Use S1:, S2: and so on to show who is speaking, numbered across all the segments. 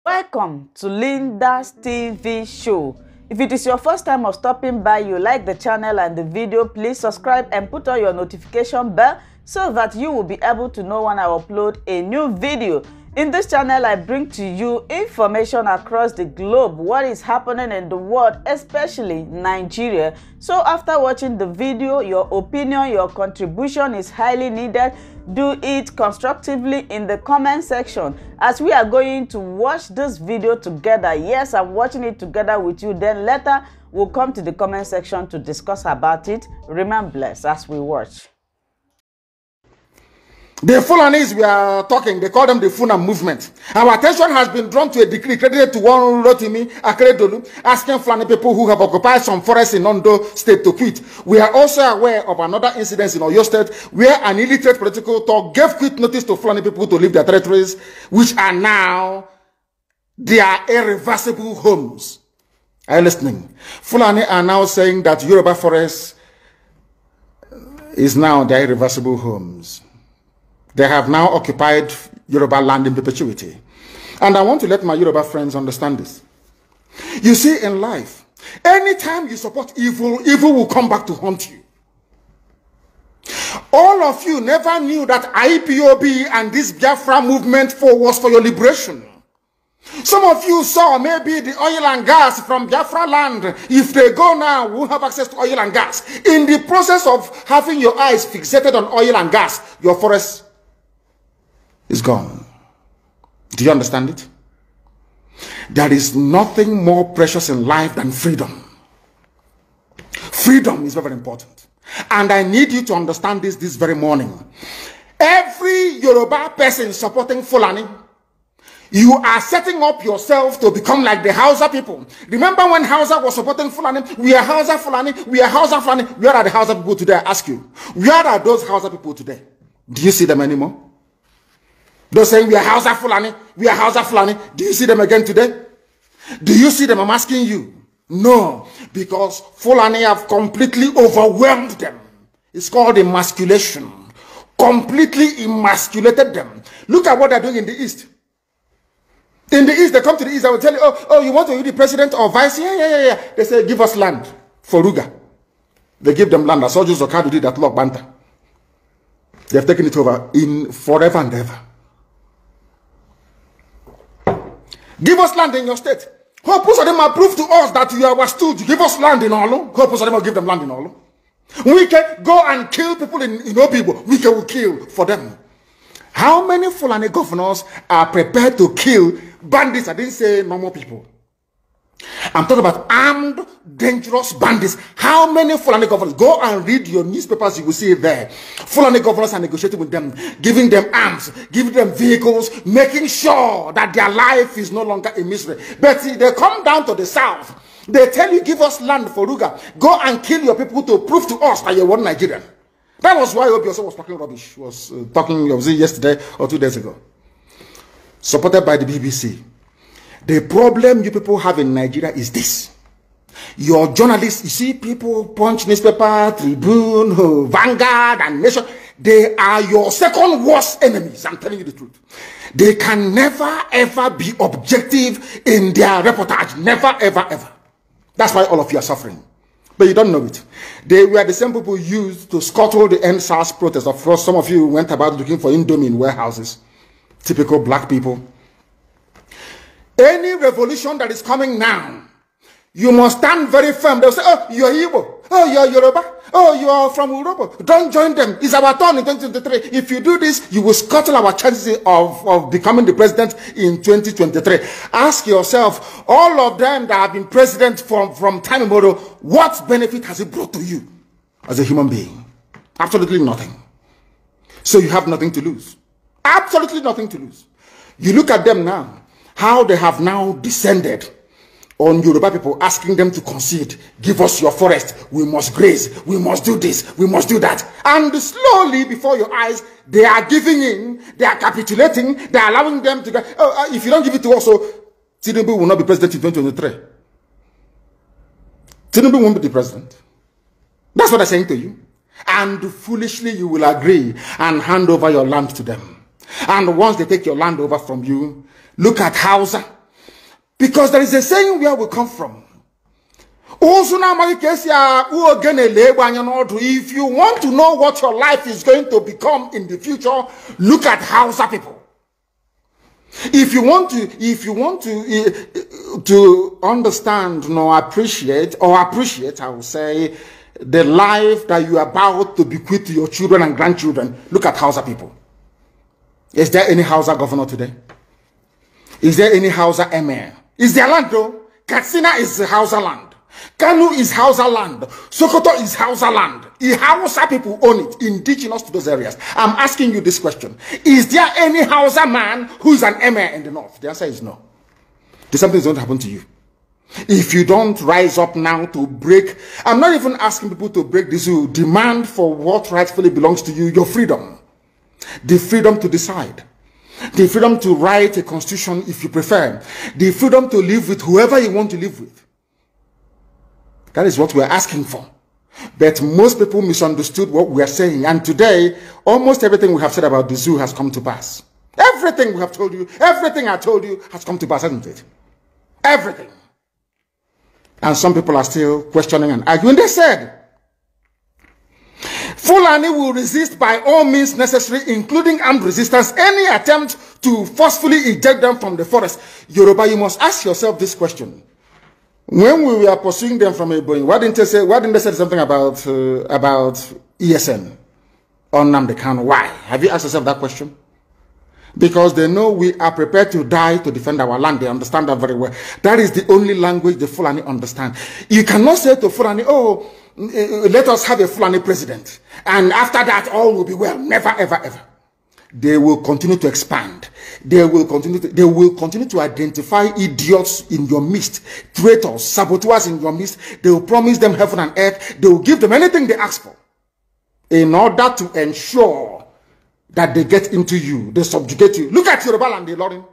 S1: Welcome to Linda's TV show. If it is your first time of stopping by, you like the channel and the video, please subscribe and put on your notification bell so that you will be able to know when I upload a new video. In this channel, I bring to you information across the globe, what is happening in the world, especially Nigeria. So after watching the video, your opinion, your contribution is highly needed. Do it constructively in the comment section as we are going to watch this video together. Yes, I'm watching it together with you. Then later, we'll come to the comment section to discuss about it. Remain blessed as we watch.
S2: The Fulanis we are talking, they call them the Funa movement. Our attention has been drawn to a decree credited to one Rotimi Akeredolu, asking Fulani people who have occupied some forests in Ondo State to quit. We are also aware of another incident in Oyo State where an illiterate political talk gave quit notice to Fulani people to leave their territories, which are now their irreversible homes. Are you listening? Fulani are now saying that Yoruba forest is now their irreversible homes. They have now occupied Yoruba land in perpetuity. And I want to let my Yoruba friends understand this. You see, in life, anytime you support evil, evil will come back to haunt you. All of you never knew that IPOB and this Biafra movement was for your liberation. Some of you saw maybe the oil and gas from Biafra land. If they go now, we won't have access to oil and gas. In the process of having your eyes fixated on oil and gas, your forest is gone. Do you understand it? There is nothing more precious in life than freedom. Freedom is very, very important. And I need you to understand this very morning. Every Yoruba person supporting Fulani, you are setting up yourself to become like the Hausa people. Remember when Hausa was supporting Fulani? We are Hausa Fulani, we are Hausa Fulani. Where are the Hausa people today? I ask you. Where are those Hausa people today? Do you see them anymore? Those saying we are Hausa Fulani, we are Hausa Fulani. Do you see them again today? Do you see them? I'm asking you. No, because Fulani have completely overwhelmed them. It's called emasculation. Completely emasculated them. Look at what they're doing in the East. In the East, they come to the East, I will tell you, oh, you want to be the president or vice? Yeah. They say, give us land for Ruga. They give them land. SH0CK did that law, Banta. They have taken it over in forever and ever. Give us land in your state. Hope of them prove to us that you are our stooge. Give us land in Olo. Hope of them will give them land in Olo. We can go and kill people in Obibo. We can kill for them. How many Fulani governors are prepared to kill bandits? I didn't say normal people. I'm talking about armed, dangerous bandits. How many Fulani governors? Go and read your newspapers, you will see it there. Fulani governors are negotiating with them, giving them arms, giving them vehicles, making sure that their life is no longer a misery. But see, they come down to the south. They tell you, give us land for Ruga. Go and kill your people to prove to us that you're one Nigerian. That was why Obi also was talking rubbish. Was talking yesterday or 2 days ago. Supported by the BBC. The problem you people have in Nigeria is this. Your journalists, you see people, Punch newspaper, Tribune, Vanguard, and Nation, they are your second worst enemies. I'm telling you the truth. They can never, ever be objective in their reportage. Never, ever, ever. That's why all of you are suffering. But you don't know it. They were the same people used to scuttle the NSAS protest. Of course, some of you went about looking for Indomie in warehouses. Typical black people. Any revolution that is coming now, you must stand very firm. They'll say, oh, you're Igbo. Oh, you're Yoruba. Oh, you are from Europa. Don't join them. It's our turn in 2023. If you do this, you will scuttle our chances of becoming the president in 2023. Ask yourself, all of them that have been president from time immemorial, what benefit has it brought to you as a human being? Absolutely nothing. So you have nothing to lose. Absolutely nothing to lose. You look at them now. How they have now descended on Yoruba people, asking them to concede, give us your forest, we must graze, we must do this, we must do that. And slowly before your eyes, they are giving in, they are capitulating, they are allowing them to go, if you don't give it to us, so Tinubu will not be president in 2023. Tinubu won't be the president. That's what I'm saying to you. And foolishly you will agree and hand over your land to them. And once they take your land over from you, look at Hausa. Because there is a saying where we come from. If you want to know what your life is going to become in the future, look at Hausa people. If you want to understand, appreciate, I will say, the life that you are about to bequeath to your children and grandchildren, look at Hausa people. Is there any Hausa governor today? Is there any Hausa emir? Is there land though? Katsina is Hausa land. Kanu is Hausa land. Sokoto is Hausa land. Hausa people own it, indigenous to those areas. I'm asking you this question. Is there any Hausa man who is an emir in the north? The answer is no. Something's going to happen to you. If you don't rise up now to break, I'm not even asking people to break this rule. Demand for what rightfully belongs to you, your freedom. The freedom to decide. The freedom to write a constitution if you prefer. The freedom to live with whoever you want to live with. That is what we're asking for. But most people misunderstood what we are saying. And today, almost everything we have said about the zoo has come to pass. Everything we have told you, everything I told you has come to pass, hasn't it? Everything. And some people are still questioning and arguing. They said, Fulani will resist by all means necessary, including armed resistance, any attempt to forcefully eject them from the forest. Yoruba, you must ask yourself this question. When we were pursuing them from Ebonyi, why didn't they say something about ESN or Nnamdi Kanu? Why? Have you asked yourself that question? Because they know we are prepared to die to defend our land. They understand that very well. That is the only language the Fulani understand. You cannot say to Fulani, oh, let us have a Fulani president, and after that all will be well. Never, ever, ever. They will continue to expand. They will continue to identify idiots in your midst, traitors, saboteurs in your midst. They will promise them heaven and earth. They will give them anything they ask for in order to ensure that they get into you, they subjugate you. Look at Yoruba and the Lorin.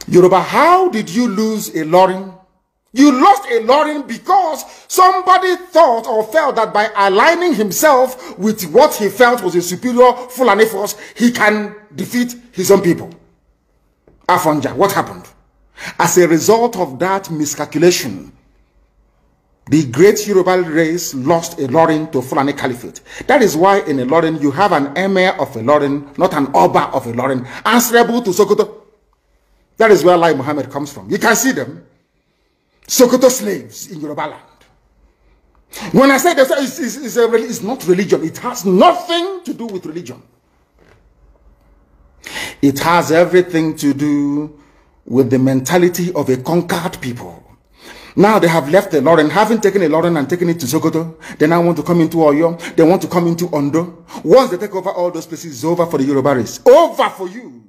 S2: Yoruba, how did you lose a Lorin? You lost a Lorin because somebody thought or felt that by aligning himself with what he felt was a superior Fulani force, he can defeat his own people. Afonja, what happened? As a result of that miscalculation, the great Yoruba race lost a Lorin to Fulani Caliphate. That is why in a Lorin you have an emir of a Lorin, not an Oba of a Lorin, answerable to Sokoto. That is where Lai Muhammad comes from. You can see them. Sokoto slaves in Yoruba land. When I say that, it's not religion. It has nothing to do with religion. It has everything to do with the mentality of a conquered people. Now they have left the Lorin, having taken a Lorin and taken it to Sokoto. They now want to come into Oyo. They want to come into Ondo. Once they take over all those places, it's over for the Yoruba race. Over for you.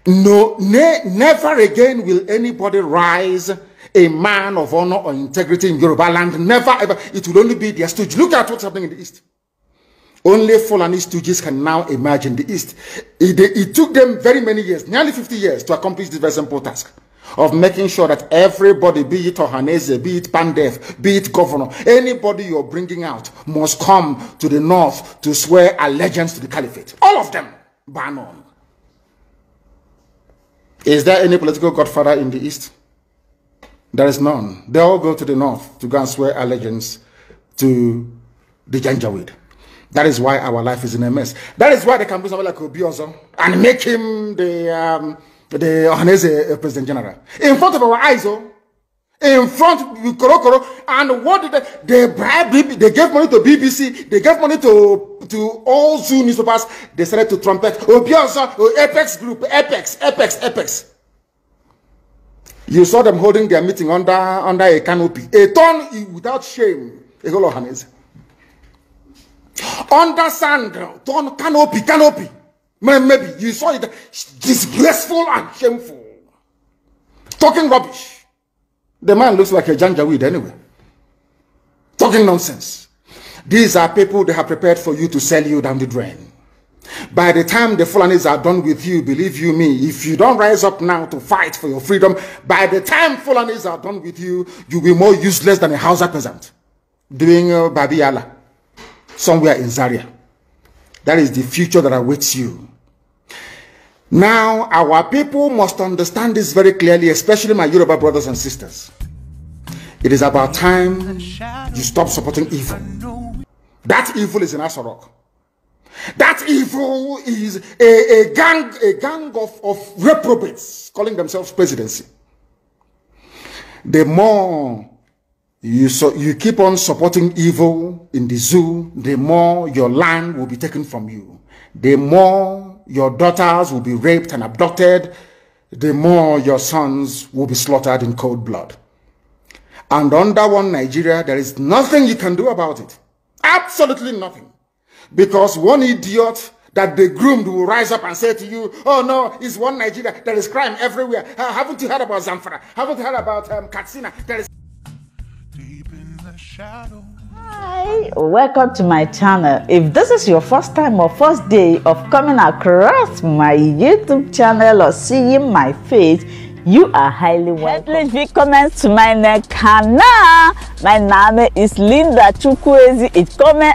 S2: No, never again will anybody rise a man of honor or integrity in Yoruba land. Never ever. It will only be their stooge. Look at what's happening in the East. Only Fulani stooges can now emerge in the East. It took them very many years, nearly 50 years, to accomplish this very simple task of making sure that everybody, be it Ohanese, be it Pandef, be it governor, anybody you're bringing out must come to the north to swear allegiance to the caliphate. All of them, bar none. Is there any political godfather in the East? There is none. They all go to the north to go and swear allegiance to the Janjaweed. That is why our life is in a mess. That is why they can bring somebody like Obiozo and make him the Ohanese President General. In front of our eyes, in front of Korokoro. And what did they bribe? They gave money to BBC. They gave money to all Zoo newspapers. They started to trumpet Obiozo, Apex Group, Apex. You saw them holding their meeting under a canopy. A ton without shame. A whole Ohanese. Under sand, ton canopy. Maybe you saw it disgraceful and shameful. Talking rubbish. The man looks like a Janjaweed anyway. Talking nonsense. These are people they have prepared for you to sell you down the drain. By the time the Fulanis are done with you, believe you me, if you don't rise up now to fight for your freedom, by the time Fulanis are done with you, you'll be more useless than a Hausa peasant doing Babiala somewhere in Zaria. That is the future that awaits you. Now, our people must understand this very clearly, especially my Yoruba brothers and sisters. It is about time you stop supporting evil. That evil is in SH0CK. That evil is a gang of reprobates calling themselves presidency. The more you keep on supporting evil in the zoo, the more your land will be taken from you. The more your daughters will be raped and abducted, the more your sons will be slaughtered in cold blood. And under one Nigeria, there is nothing you can do about it. Absolutely nothing. Because one idiot that they groomed will rise up and say to you, oh no, it's one Nigeria, there is crime everywhere. Haven't you heard about Zamfara? Haven't you heard about Katsina? There is... Deep in the shadow.
S1: Hi, welcome to my channel. If this is your first time or first day of coming across my YouTube channel or seeing my face, you are highly welcome. Herzlich willkommen zu meinem Kanal. Mein Name ist Nnamdi Kanu. Ich komme